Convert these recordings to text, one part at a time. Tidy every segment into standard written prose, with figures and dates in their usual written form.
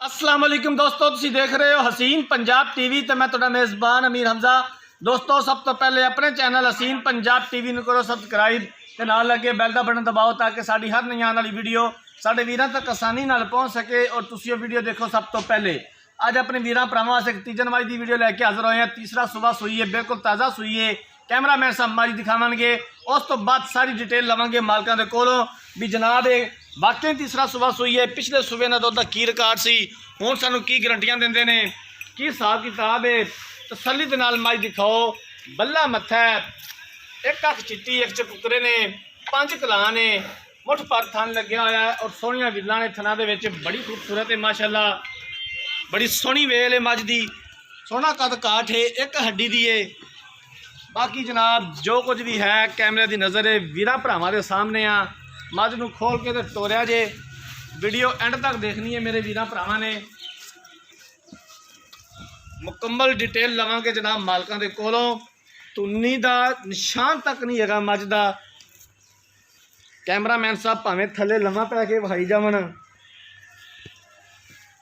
अस्सलाम वालेकुम दोस्तों, तुसी देख रहे हो हसीन पंजाब टीवी तो मैं तुहाडा मेज़बान अमीर हमजा। दोस्तों सब तो पहले अपने चैनल हसीन पंजाब टीवी नूं करो सबसक्राइब ते नाल लगे बैल दा बटन दबाओ ताकि साडी हर नई आने वाली वीडियो साडे वीरां तक आसानी नाल पहुँच सके और तुसी वीडियो देखो सब तो पहले। अज अपने वीरां भरावां वास्ते एक तीजन मज की वीडियो लैके हाज़र होए हैं। तीसरा सुबह सूई है, बिल्कुल ताज़ा सूई है। कैमरामैन साहब मज दिखावे, उस तो बाद सारी डिटेल लवांगे मालकां दे कोलों भी जनाब वाकई तीसरा सुबह सूई है। पिछले सूबे का दुध का की रिकॉर्ड सी, हुण सानू की गारंटियां देंदे ने, की हिसाब किताब है। तसल्ली दे नाल मज दिखाओ। बल्ला मत्था है, एक अख चिट्टी एक चपुतरे ने, 5 कलां ने, मुठ पर थन लग्या होया है और सोहणियां विल्लां ने थना दे विच। बड़ी खूबसूरत है माशाअल्लाह, बड़ी सोहनी वेल है मज दी, सोहना कद काठ है, एक हड्डी दी है। बाकी जनाब जो कुछ भी है कैमरे की नज़र है वीरां भरावां दे सामने आ। मज नूं खोल के तो तोरिया जे, वीडियो एंड तक देखनी है मेरे वीरां भरावां ने। मुकम्मल डिटेल लवांगे जनाब मालकां दे कोलों। तुन्नी दा निशान तक नहीं हैगा मज दा। कैमरामैन साहब भावें थले लम्मा पै के विखाई जावन,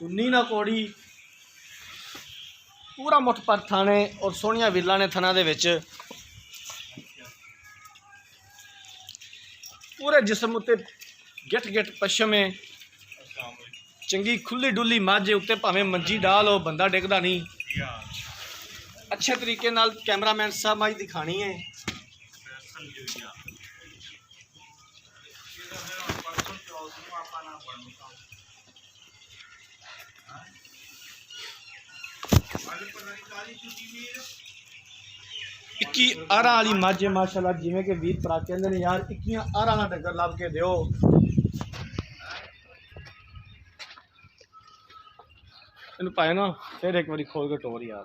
तुन्नी ना कोड़ी, पूरा मुठ पर थाने और सोहणियां विल्लां ने थना दे विच। पूरे जिसम उत्ते गिट गिट पश्चिम है, चंगी खुली डुली मझ उत्ते भावें मंजी डाल हो बंदा डिगदा नहीं। अच्छे तरीके नाल कैमरामैन साहब मझ दिखानी है। इक्की आरा वाली मझ माशाअल्लाह, जिमें कि वीर भरा कहते हैं यार 21 आरा का डंगर लभ के दिओ। इन पाए ना फिर एक बारी खोल के टोर यार।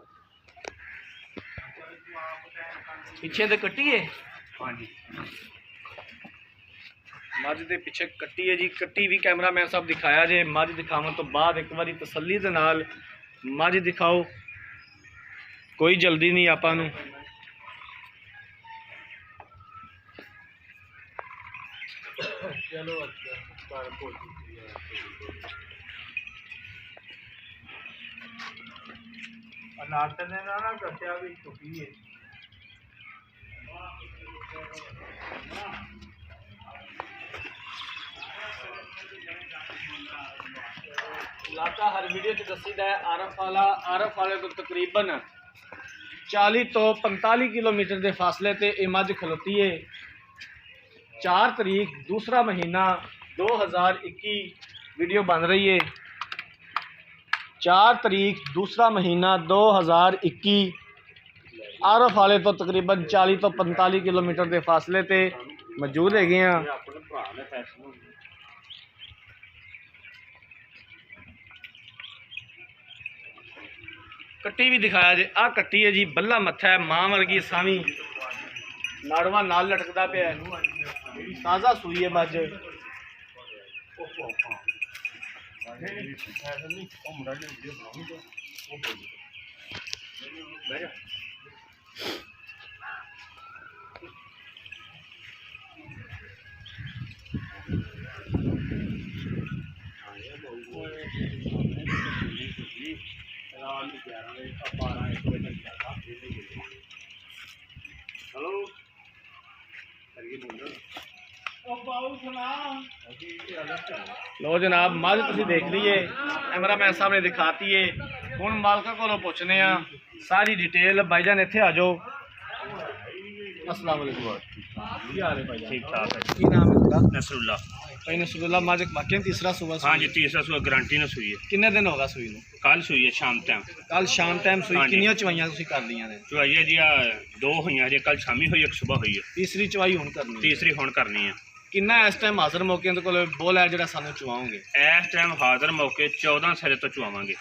पिछे तो कट्टी है, हाँ जी मझ के पिछे कट्टी है जी। कट्टी भी कैमरामैन साहब दिखाया जे। मझ दिखावन तो बाद एक बारी तसल्ली दे नाल मझ दिखाओ, कोई जल्दी नहीं आपां नूं। चलो नाटने ना कट्या भी चुकी है। इलाका हर वीडियो दसीदा है आरफ वाले को तकरीबन 40 तो 45 किलोमीटर के फासले ते ये मझ खलोती है। 4 तारीख दूसरा महीना 2021 वीडियो बन रही है। 4 तारीख दूसरा महीना 2021 आरफ वाले तो तकरीबन 40 तो 45 किलोमीटर के फासले ते मौजूद है। कट्टी भी दिखाया जे, आ कट्टी है जी। बल्ला मत्था है, मां वर्गी सावी, नाड़वा नाल लटकदा पिया, ताज़ा सूई है मझ। लो जनाब मझ तुसीं देख लीए, कैमरामैन साहब ने दिखाती है। हुण मालका कोलों पुछने आ सारी डिटेल। भाईजान इत्थे आ जाओ। अस्सलाम वालेकुम, की हाल है भाईजान? ठीक ठाक है। की नाम है तुहाडा? नसरुल्ला। भाई नसरुल्ला, मझ वाकई तीसरा सुबह? हाँ जी तीसरा सुबह गारंटी ने सूई है। कितने दिन होगा सूई नूं? कल सूई है शाम टाइम। कल शाम टाइम सूई। कितनी चवाइयां तुसीं कर लईआं ने? चवाइयां जी 2 हुई जे, कल शामी हुई, एक सुबह हुई है। तीसरी चवाई हुण करनी? तीसरी हुण करनी है। किन्ना इस टाइम हाजिर मौके को बोल है जो सानू चुवाओगे? इस टाइम हाजिर मौके 14 सिरे तो चुवावांगे।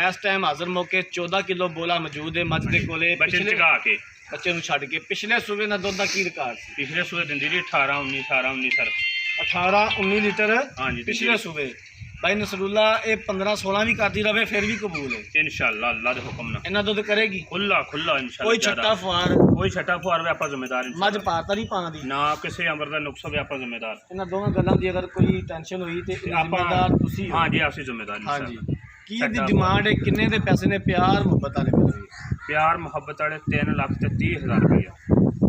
इस टाइम हाजिर मौके 14 किलो बोला मौजूद है मझ के कोले। बच्चे चगा के बच्चे नूं छड्ड के। पिछले सूबे का दुध का की रिकॉर्ड? पिछले सूबे दिंदी रही 18-19 सर 18-19 लीटर। हाँ जी पिछले सूबे। भाई नसरुल्ला ये 15-16 भी करती रहे फिर भी कबूल है इंशाअल्लाह अल्लाह के हुक्म नाल। इन्ना दुध करेगी खुला खुला इंशाअल्लाह। कोई छट्टा फुआर? कोई छट्टा फुआर वे आप जिम्मेदार मझ पाता नहीं पाना दी ना किसी अमर का नुक्स वे आप जिम्मेदार। इन्हां दोवां गल्लां दी अगर कोई टेंशन हुई तो जिम्मेदार तुसी? हाँ जी आपसी जिम्मेदार। हाँ जी की दी डिमांड है, किन्ने दे पैसे ने प्यार मुहब्बत वाले मिल रही है? प्यार मुहब्बत वाले 3,30,000 रुपया।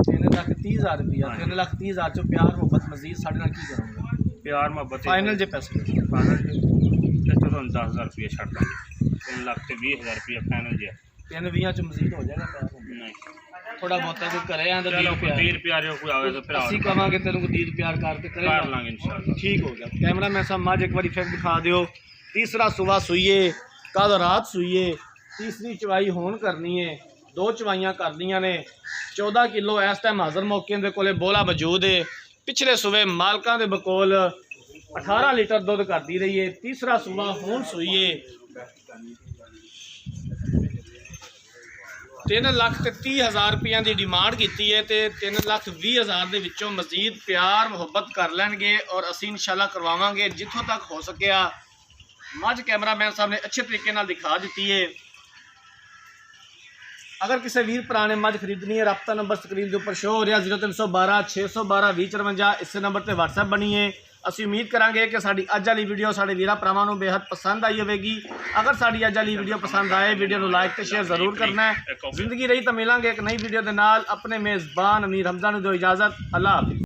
3,30,000 रुपया। 3,30,000 चो प्यार मुहब्बत मजीद साढ़े नाल की करोगे? प्यार मुहब्बत फाइनल जे पैसे फाइनल जे तो 10,000 रुपया छड़ देंगे। 3,20,000 रुपया फाइनल जे। 3,20 च मजीद हो जाएगा प्यार? नहीं, थोड़ा बहुत कोई करे आंदा चलो कोई 20 रुपया जो कोई आवे तो फिर ਅਸੀਂ ਕਵਾਂਗੇ ਤੈਨੂੰ ਕੋਈ 20 प्यार करके कर करेगा। लांगे इंशाल्लाह। ठीक हो गया। कैमरा मैन साहब मज एक बार फिर दिखा दियो। तीसरा सुबह सुइए, कल रात सुइए, तीसरी चवाई होन करनी है, 2 चवाइयाँ कर दियाँ ने। 14 किलो इस टाइम हाज़र मौके दे कोले बोला मौजूद है। पिछले सुबह मालकां दे बकोल 18 लीटर दुध कर दी रही है। तीसरा सुबह होन सुइए 3,30,000 रुपया की डिमांड की है तो 3,20,000 के विचों मजीद प्यार मुहब्बत कर लैणगे और असी इंशाल्लाह करवावांगे जिथों तक हो सकिया। मझ कैमरामैन साहब ने अच्छे तरीके नाल दिखा दी है। अगर किसी वीर भरा ने मझ खरीदनी है, रब्ता नंबर स्क्रीन के उपर शो हो रहा 0312 612 2054। इस नंबर पर WhatsApp बनी है। ਅਸੀਂ ਉਮੀਦ ਕਰਾਂਗੇ ਕਿ ਸਾਡੀ ਅੱਜ ਵਾਲੀ ਵੀਡੀਓ ਸਾਡੇ ਵੀਰਾਂ ਭਰਾਵਾਂ ਨੂੰ ਬੇहद ਪਸੰਦ ਆਈ ਹੋਵੇਗੀ। ਅਗਰ ਸਾਡੀ ਅੱਜ ਵਾਲੀ ਵੀਡੀਓ ਪਸੰਦ ਆਏ, ਵੀਡੀਓ ਨੂੰ ਲਾਈਕ ਤੇ ਸ਼ੇਅਰ ਜ਼ਰੂਰ ਕਰਨਾ ਹੈ। ਜ਼ਿੰਦਗੀ ਰਹੀ ਤਾਂ ਮਿਲਾਂਗੇ ਇੱਕ ਨਈ ਵੀਡੀਓ ਦੇ ਨਾਲ। ਆਪਣੇ ਮੇਜ਼ਬਾਨ ਅਮੀਰ ਹਮਜ਼ਾ ਨੂੰ ਦਿਓ ਇਜਾਜ਼ਤ। ਅੱਲਾਹ ਹਾਫਿਜ਼।